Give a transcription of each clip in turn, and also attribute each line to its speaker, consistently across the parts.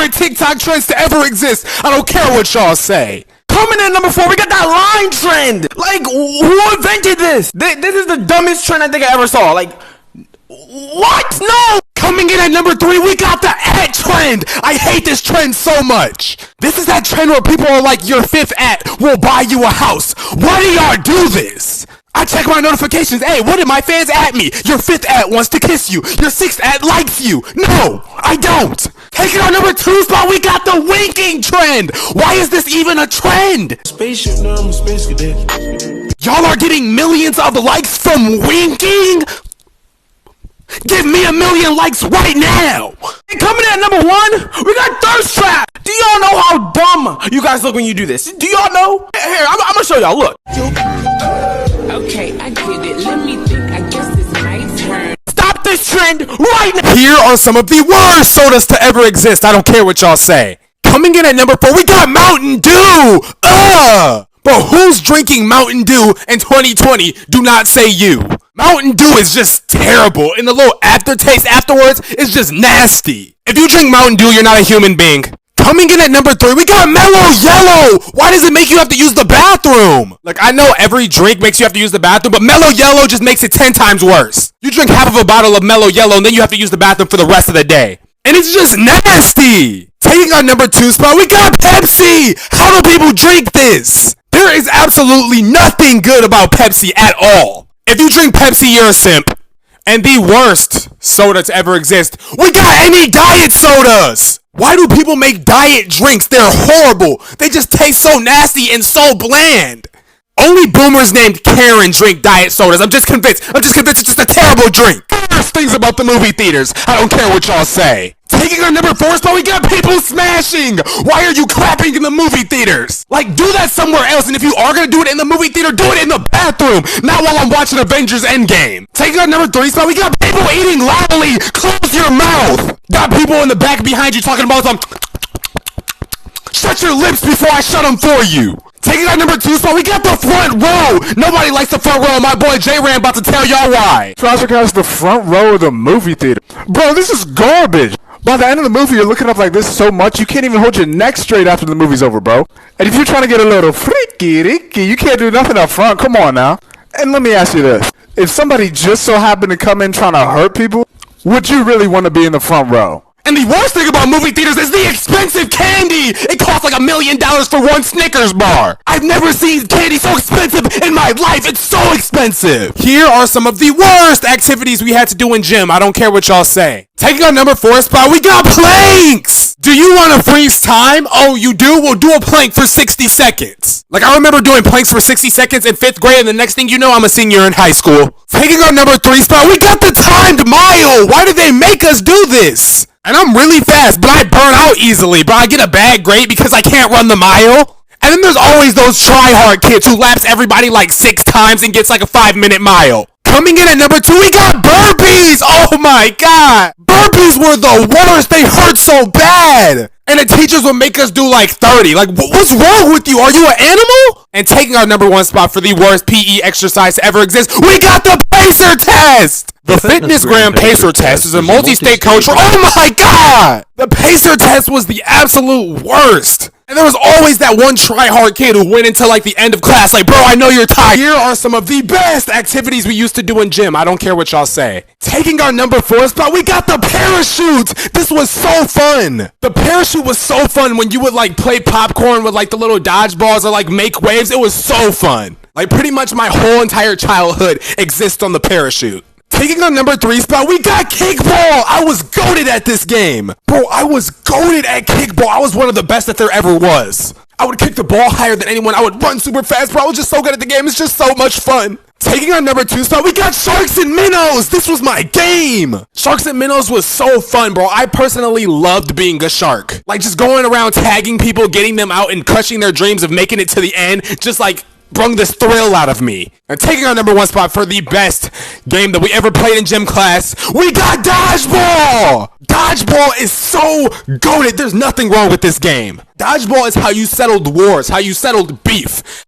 Speaker 1: favorite TikTok trends to ever exist. I don't care what y'all say.
Speaker 2: Coming in number 4, we got that line trend. Like, who invented this? This is the dumbest trend I think I ever saw. Like, what? No!
Speaker 1: Coming in at number 3, we got the at trend. I hate this trend so much. This is that trend where people are like, your 5th at will buy you a house. Why do y'all do this? I check my notifications. Hey, what did my fans at me? Your 5th at wants to kiss you. Your 6th at likes you. No, I don't. Taking our number 2 spot, we got the winking trend. Why is this even a trend?
Speaker 3: Spaceship, no, I'm a space cadet.
Speaker 1: Y'all are getting millions of likes from winking? Give me 1 million likes right now.
Speaker 2: And coming in at number 1, we got thirst trap. Do y'all know how dumb you guys look when you do this? Do y'all know? Here, I'm gonna show y'all. Look.
Speaker 4: Okay, I get it. Let me think. I guess it's my turn.
Speaker 2: Stop this trend right now.
Speaker 1: Here are some of the worst sodas to ever exist. I don't care what y'all say. Coming in at number 4, we got Mountain Dew. Bro, who's drinking Mountain Dew in 2020? Do not say you. Mountain Dew is just terrible, and the little aftertaste afterwards is just nasty. If you drink Mountain Dew, you're not a human being. Coming in at number 3, we got Mellow Yellow. Why does it make you have to use the bathroom? Like, I know every drink makes you have to use the bathroom, but Mellow Yellow just makes it 10 times worse. You drink half of a bottle of Mellow Yellow, and then you have to use the bathroom for the rest of the day. And it's just nasty. Taking our number 2 spot, we got Pepsi. How do people drink this? There is absolutely nothing good about Pepsi at all. If you drink Pepsi, you're a simp. And the worst soda to ever exist, we got any diet sodas. Why do people make diet drinks? They're horrible. They just taste so nasty and so bland. Only boomers named Karen drink diet sodas. I'm just convinced it's just a terrible drink. Worst things about the movie theaters. I don't care what y'all say. Taking our number 4 spot, we got people smashing. Why are you clapping in the movie theaters? Like, do that somewhere else, and if you are gonna do it in the movie theater, do it in the bathroom, not while I'm watching Avengers Endgame. Taking our number 3 spot, we got people eating loudly. Close your mouth. Got people in the back behind you talking about some. Shut your lips before I shut them for you. Taking our number 2 spot, we got the front row. Nobody likes the front row. My boy J-Ram about to tell y'all why.
Speaker 5: Trouser has the front row of the movie theater. Bro, this is garbage. By the end of the movie, you're looking up like this so much, you can't even hold your neck straight after the movie's over, bro. And if you're trying to get a little freaky, you can't do nothing up front. Come on now. And let me ask you this. If somebody just so happened to come in trying to hurt people, would you really want to be in the front row?
Speaker 1: And the worst thing about movie theaters is the expensive candy. It costs like $1 million for one Snickers bar. I've never seen candy so expensive in my life. It's so expensive. Here are some of the worst activities we had to do in gym. I don't care what y'all say. Taking our number 4 spot, we got planks. Do you want to freeze time? Oh, you do? We'll do a plank for 60 seconds. Like, I remember doing planks for 60 seconds in 5th grade, and the next thing you know, I'm a senior in high school. Taking our number 3 spot, we got the timed mile. Why did they make us do this? And I'm really fast, but I burn out easily. But I get a bad grade because I can't run the mile. And then there's always those try-hard kids who laps everybody like 6 times and gets like a 5-minute mile. Coming in at number 2, we got burpees. Oh my god. Burpees were the worst. They hurt so bad. And the teachers would make us do like 30. Like, what's wrong with you? Are you an animal? And taking our number 1 spot for the worst PE exercise to ever exist, we got the pacer test. The Fitness-gram pacer test is a multi-state coach. Oh my god! The pacer test was the absolute worst. And there was always that one try-hard kid who went into like the end of class like, bro, I know you're tired. Here are some of the best activities we used to do in gym. I don't care what y'all say. Taking our number 4 spot, we got the parachute. This was so fun. The parachute was so fun when you would like play popcorn with like the little dodgeballs or like make waves. It was so fun. Like pretty much my whole entire childhood exists on the parachute. Taking our number 3 spot, we got kickball. I was goated at this game. Bro, I was goated at kickball. I was one of the best that there ever was. I would kick the ball higher than anyone. I would run super fast, bro. I was just so good at the game. It's just so much fun. Taking our number 2 spot, we got Sharks and Minnows. This was my game. Sharks and Minnows was so fun, bro. I personally loved being a shark. Like just going around tagging people, getting them out and crushing their dreams of making it to the end. Just like brung this thrill out of me. And taking our number 1 spot for the best game that we ever played in gym class, we got Dodgeball! Dodgeball is so goated. There's nothing wrong with this game. Dodgeball is how you settled wars, how you settled beef.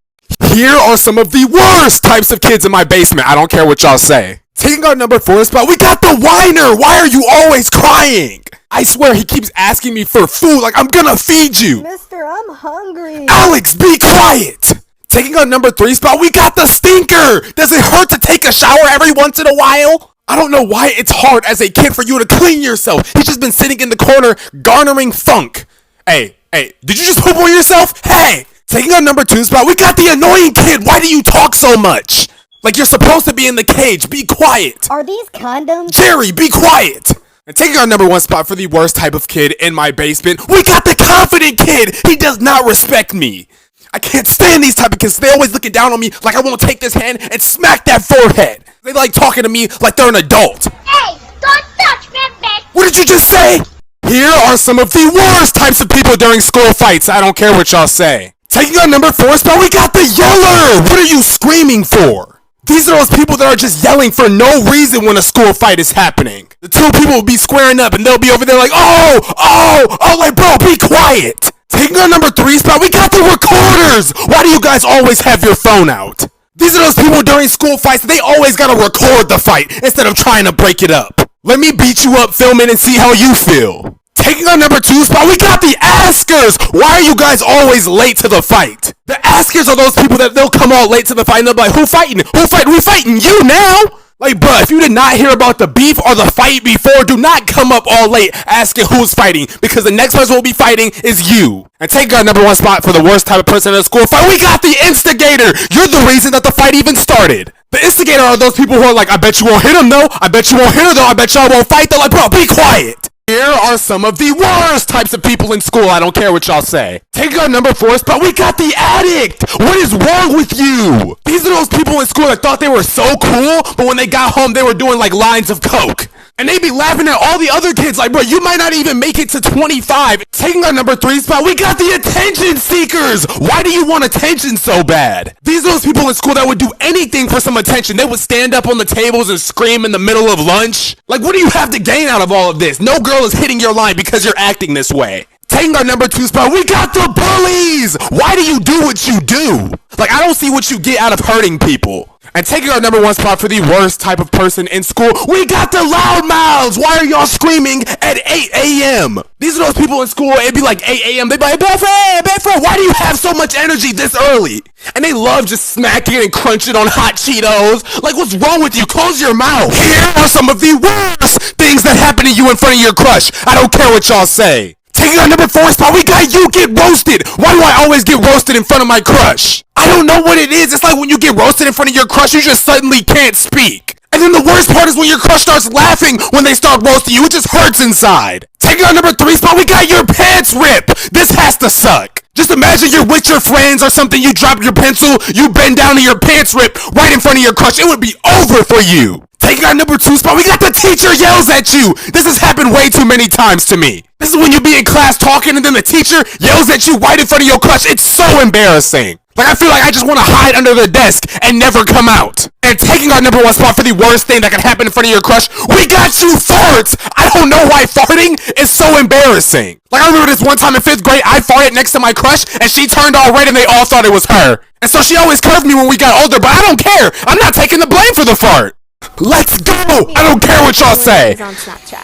Speaker 1: Here are some of the worst types of kids in my basement. I don't care what y'all say. Taking our number 4 spot, we got the whiner. Why are you always crying? I swear he keeps asking me for food like I'm gonna feed you.
Speaker 6: Mister, I'm hungry.
Speaker 1: Alex, be quiet. Taking our number 3 spot, we got the stinker. Does it hurt to take a shower every once in a while? I don't know why it's hard as a kid for you to clean yourself. He's just been sitting in the corner garnering funk. Hey, did you just poop on yourself? Hey, taking our number 2 spot, we got the annoying kid. Why do you talk so much? Like you're supposed to be in the cage. Be quiet.
Speaker 6: Are these condoms?
Speaker 1: Jerry, be quiet. And taking our number 1 spot for the worst type of kid in my basement, we got the confident kid. He does not respect me. I can't stand these type of kids. They always looking down on me like I won't take this hand and smack that forehead. They like talking to me like they're an adult.
Speaker 7: Hey, don't touch me, bitch!
Speaker 1: What did you just say? Here are some of the worst types of people during school fights. I don't care what y'all say. Taking our number 4 spot, we got the yeller. What are you screaming for? These are those people that are just yelling for no reason when a school fight is happening. The two people will be squaring up and they'll be over there like, oh, like bro, be quiet. Taking our number 3 spot, we got the recorders. Why do you guys always have your phone out? These are those people during school fights, they always gotta record the fight instead of trying to break it up. Let me beat you up, film it, and see how you feel. Taking our number 2 spot, we got the askers. Why are you guys always late to the fight? The askers are those people that they'll come all late to the fight and they'll be like, who fighting? We fighting you now? Like, bruh, if you did not hear about the beef or the fight before, do not come up all late asking who's fighting, because the next person who will be fighting is you. And taking our number 1 spot for the worst type of person in a school fight, we got the instigator. You're the reason that the fight even started. The instigator are those people who are like, I bet you won't hit him though. I bet you won't hit her though. I bet y'all won't fight though. Like, bro, be quiet. Here are some of the worst types of people in school. I don't care what y'all say. Taking our number 4 spot, we got the addict. What is wrong with you? These are those people in school that thought they were so cool, but when they got home, they were doing like lines of coke. And they be laughing at all the other kids like, bro, you might not even make it to 25. Taking our number 3 spot, we got the attention seekers. Why do you want attention so bad? These are those people in school that would do anything for some attention. They would stand up on the tables and scream in the middle of lunch. Like, what do you have to gain out of all of this? No girl is hitting your line because you're acting this way. Taking our number 2 spot, we got the bullies. Why do you do what you do? Like, I don't see what you get out of hurting people. And taking our number 1 spot for the worst type of person in school, we got the loudmouths. Why are y'all screaming at 8 a.m.? These are those people in school, it'd be like 8 a.m. They'd be like, Bedford, why do you have so much energy this early? And they love just smacking and crunching on hot Cheetos. Like, what's wrong with you? Close your mouth. Here are some of the worst things that happen to you in front of your crush. I don't care what y'all say. Taking our number 4 spot, we got you get roasted. Why do I always get roasted in front of my crush? I don't know what it is. It's like when you get roasted in front of your crush, you just suddenly can't speak. And then the worst part is when your crush starts laughing when they start roasting you. It just hurts inside. Taking our number 3 spot, we got your pants ripped. This has to suck. Just imagine you're with your friends or something, you drop your pencil, you bend down and your pants rip right in front of your crush. It would be over for you. Taking our number 2 spot, we got the teacher yells at you. This has happened way too many times to me. This is when you be in class talking and then the teacher yells at you right in front of your crush. It's so embarrassing. Like, I feel like I just want to hide under the desk and never come out. And taking our number 1 spot for the worst thing that can happen in front of your crush, we got you farts. I don't know why farting is so embarrassing. Like, I remember this one time in 5th grade, I farted next to my crush and she turned all red and they all thought it was her. And so she always curved me when we got older, but I don't care. I'm not taking the blame for the fart. Let's go! I don't care what y'all say.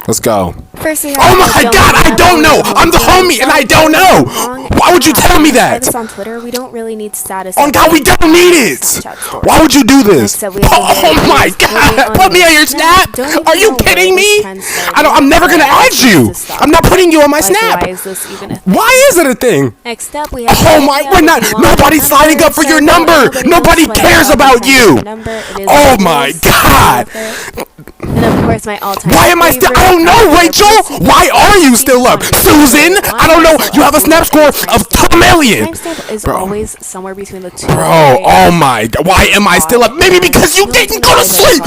Speaker 1: Let's go. Oh my god, I don't know! I'm the homie and I don't know! Why would you tell me that?
Speaker 8: On Twitter, we don't really need status.
Speaker 1: Oh god, we don't need it! Why would you do this? Oh my god! Put me on your snap! Are you kidding me? I'm never gonna add you! I'm not putting you on my snap! Why is it a thing?
Speaker 8: Next up, we have
Speaker 1: oh my, we're not, nobody's signing up for your number! Nobody cares about you! Oh my god!
Speaker 8: And of course, my all-time
Speaker 1: Why am I still? I don't know, Rachel. Why are you still up, Susan? I don't know. You have a snap score of 2 million.
Speaker 8: Timestamp is always somewhere between the 2.
Speaker 1: Bro, oh my. Why am I still up? Maybe because you didn't go to sleep.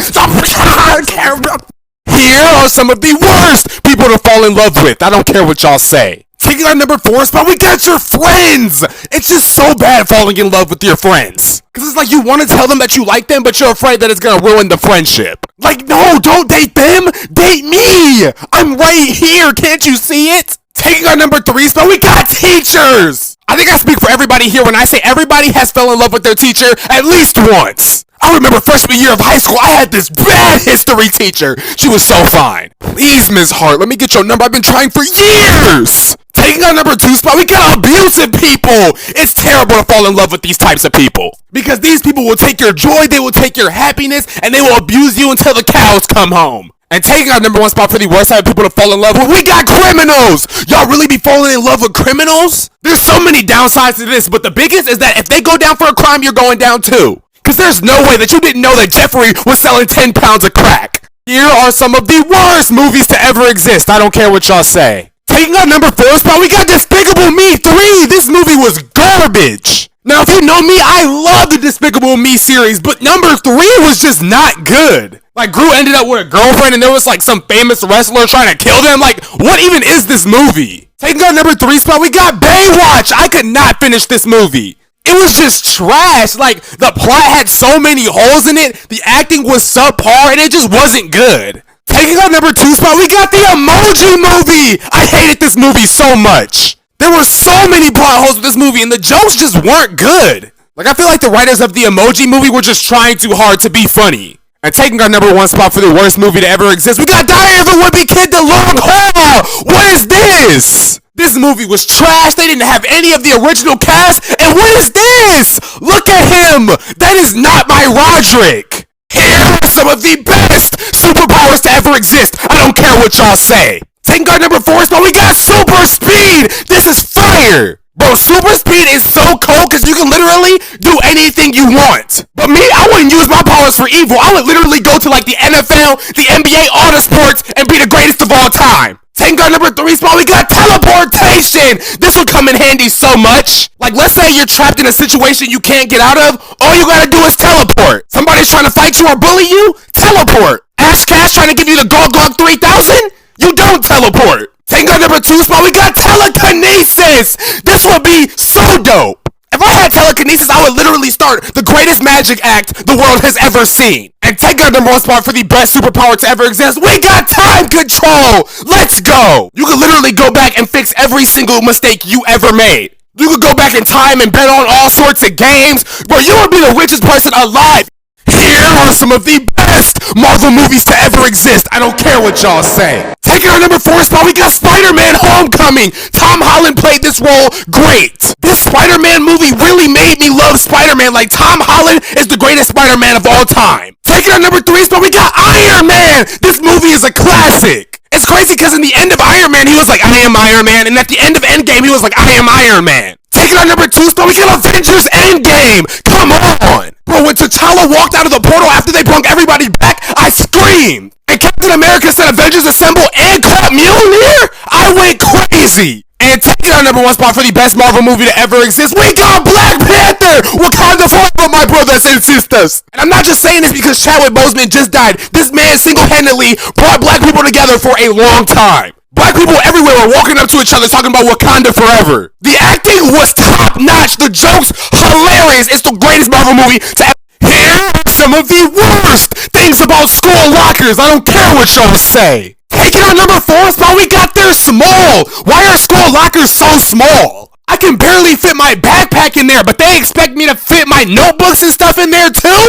Speaker 1: Here are some of the worst people to fall in love with. I don't care what y'all say. Taking our number 4 spot, we got your friends. It's just so bad falling in love with your friends. Because it's like you want to tell them that you like them, but you're afraid that it's going to ruin the friendship. Like, no, don't date them. Date me. I'm right here. Can't you see it? Taking our number 3 spot, we got teachers. I think I speak for everybody here when I say everybody has fell in love with their teacher at least once. I remember freshman year of high school, I had this bad history teacher. She was so fine. Please, Ms. Hart, let me get your number. I've been trying for years. Taking our number 2 spot, we got abusive people. It's terrible to fall in love with these types of people. Because these people will take your joy, they will take your happiness, and they will abuse you until the cows come home. And taking our number 1 spot for the worst type of people to fall in love with, we got criminals! Y'all really be falling in love with criminals? There's so many downsides to this, but the biggest is that if they go down for a crime, you're going down too. Cause there's no way that you didn't know that Jeffrey was selling 10 pounds of crack. Here are some of the worst movies to ever exist. I don't care what y'all say. Taking our number 4 spot, we got Despicable Me 3. This movie was garbage. Now, if you know me, I love the Despicable Me series, but number 3 was just not good. Like, Gru ended up with a girlfriend, and there was, like, some famous wrestler trying to kill them. Like, what even is this movie? Taking our number 3 spot, we got Baywatch. I could not finish this movie. It was just trash. Like, the plot had so many holes in it, the acting was subpar, and it just wasn't good. Taking our number 2 spot, we got the Emoji Movie. I hated this movie so much. There were so many plot holes with this movie, and the jokes just weren't good. Like, I feel like the writers of the Emoji Movie were just trying too hard to be funny. And taking our number 1 spot for the worst movie to ever exist, we got Diary of a Wimpy Kid, The Long Haul. What is this? This movie was trash. They didn't have any of the original cast. And what is this? Look at him. That is not my Roderick. Here are some of the best superpowers to ever exist. I don't care what y'all say. Taking our number 4 spot, we got Super Speed. This is fire. Bro, Super Speed is so cold because you can literally do anything you want. But me, I wouldn't use my powers for evil. I would literally go to like the NFL, the NBA, all the sports, and be the greatest of all time. Taking our number 3 spot, we got teleportation. This will come in handy so much. Like, let's say you're trapped in a situation you can't get out of. All you gotta do is teleport. Somebody's trying to fight you or bully you? Teleport. Ash Cash trying to give you the Gog 3000? You don't teleport. Taking our number 2 spot, we got telekinesis. This would be so dope. If I had telekinesis, I would literally start the greatest magic act the world has ever seen. And taking our number 1 spot for the best superpower to ever exist, we got time control. Let's go. You could literally go back and fix every single mistake you ever made. You could go back in time and bet on all sorts of games, bro. You would be the richest person alive. Here are some of the best Marvel movies to ever exist. I don't care what y'all say. Taking our number 4 spot, we got Spider-Man Homecoming. Tom Holland played this role great. This Spider-Man movie really made me love Spider-Man. Like, Tom Holland is the greatest Spider-Man of all time. Taking our number 3 spot, we got Iron Man. This movie is a classic. It's crazy because in the end of Iron Man, he was like, I am Iron Man. And at the end of Endgame, he was like, I am Iron Man. Taking our number 2 spot, we got Avengers Endgame. Come on. Bro, when T'Challa walked out of the portal after they brought everybody back, I screamed. And Captain America said Avengers Assemble and clap Mjolnir? I went crazy. And taking our number 1 spot for the best Marvel movie to ever exist, we got Black Panther! Wakanda forever, my brothers and sisters! And I'm not just saying this because Chadwick Boseman just died. This man single-handedly brought black people together for a long time. Black people everywhere were walking up to each other talking about Wakanda forever. The acting was top-notch. The jokes, hilarious. It's the greatest Marvel movie to ever. Here are some of the worst things about school lockers. I don't care what y'all say. Taking our number 4 spot, we got they're small. Why are school lockers so small? I can barely fit my backpack in there, but they expect me to fit my notebooks and stuff in there too?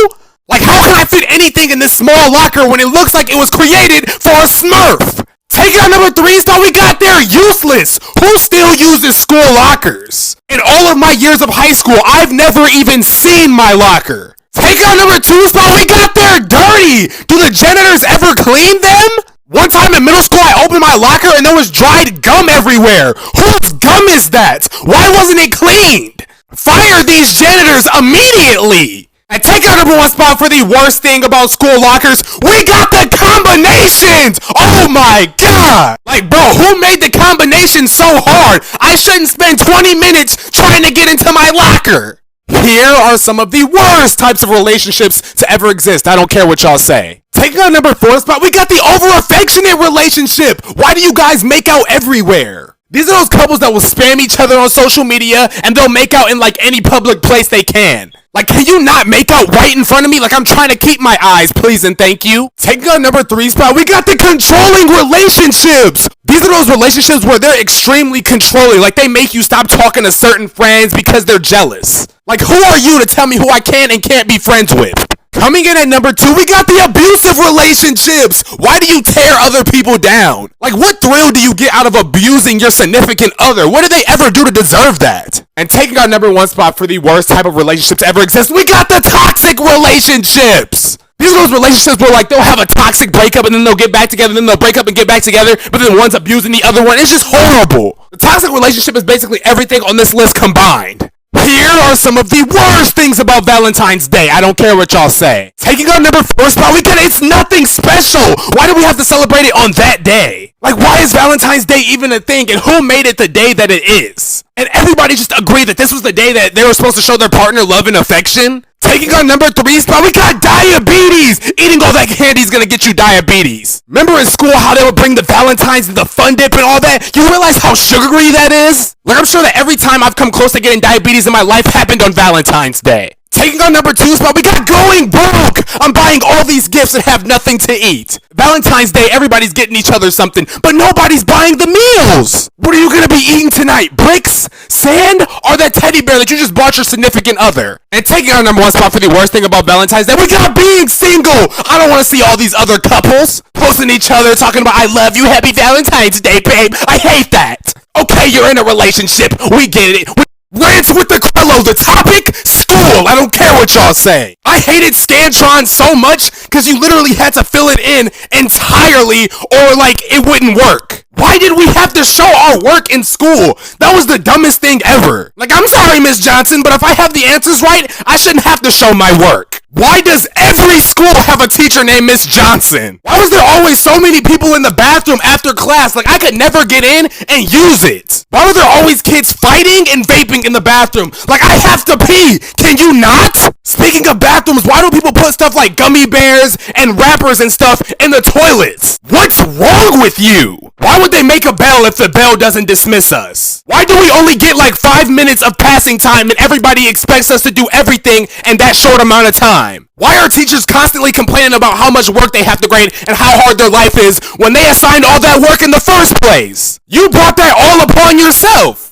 Speaker 1: Like, how can I fit anything in this small locker when it looks like it was created for a Smurf? Taking our number 3 spot, we got they're useless. Who still uses school lockers? In all of my years of high school, I've never even seen my locker. Taking our number 2 spot, we got they're dirty. Do the janitors ever clean them? One time in middle school, I opened my locker and there was dried gum everywhere. Whose gum is that? Why wasn't it cleaned? Fire these janitors immediately. And taking our number 1 spot for the worst thing about school lockers, we got the combinations! Oh my god! Like, bro, who made the combination so hard? I shouldn't spend 20 minutes trying to get into my locker. Here are some of the worst types of relationships to ever exist. I don't care what y'all say. Taking our number 4 spot, we got the over-affectionate relationship. Why do you guys make out everywhere? These are those couples that will spam each other on social media and they'll make out in like any public place they can. Like, can you not make out right in front of me? Like, I'm trying to keep my eyes, please and thank you. Taking our number 3 spot, we got the controlling relationships. These are those relationships where they're extremely controlling. Like, they make you stop talking to certain friends because they're jealous. Like, who are you to tell me who I can and can't be friends with? Coming in at number 2, we got the abusive relationships. Why do you tear other people down? Like, what thrill do you get out of abusing your significant other? What did they ever do to deserve that? And taking our number 1 spot for the worst type of relationship to ever exist, we got the toxic relationships. These are those relationships where, like, they'll have a toxic breakup and then they'll get back together, and then they'll break up and get back together, but then one's abusing the other one. It's just horrible. The toxic relationship is basically everything on this list combined. Here are some of the worst things about Valentine's Day. I don't care what y'all say. Taking our number 4 spot, we got It's Nothing Special. Why do we have to celebrate it on that day? Like, why is Valentine's Day even a thing, and who made it the day that it is? And everybody just agreed that this was the day that they were supposed to show their partner love and affection? Taking our number 3 spot, we got diabetes. Eating all that candy is gonna get you diabetes. Remember in school how they would bring the Valentines and the Fun Dip and all that? You realize how sugary that is? Like, I'm sure that every time I've come close to getting diabetes in my life happened on Valentine's Day. Taking our number 2 spot, we got going broke. I'm buying all these gifts and have nothing to eat. Valentine's Day, everybody's getting each other something, but nobody's buying the meals. What are you gonna be eating tonight? Bricks? Sand? Or that teddy bear that you just bought your significant other? And taking our number 1 spot for the worst thing about Valentine's Day, we got being single. I don't want to see all these other couples posting each other, talking about, I love you, happy Valentine's Day, babe. I hate that. Okay, you're in a relationship. We get it. Rants with the Crello, the topic, school. I don't care what y'all say. I hated Scantron so much because you literally had to fill it in entirely or like it wouldn't work. Why did we have to show our work in school? That was the dumbest thing ever. Like, I'm sorry, Miss Johnson, but if I have the answers right, I shouldn't have to show my work. Why does every school have a teacher named Miss Johnson? Why was there always so many people in the bathroom after class? Like, I could never get in and use it. Why were there always kids fighting and vaping in the bathroom? Like, I have to pee. Can you not? Speaking of bathrooms, why do people put stuff like gummy bears and wrappers and stuff in the toilets? What's wrong with you? Why would they make a bell if the bell doesn't dismiss us? Why do we only get like 5 minutes of passing time and everybody expects us to do everything in that short amount of time? Why are teachers constantly complaining about how much work they have to grade and how hard their life is when they assigned all that work in the first place? You brought that all upon yourself.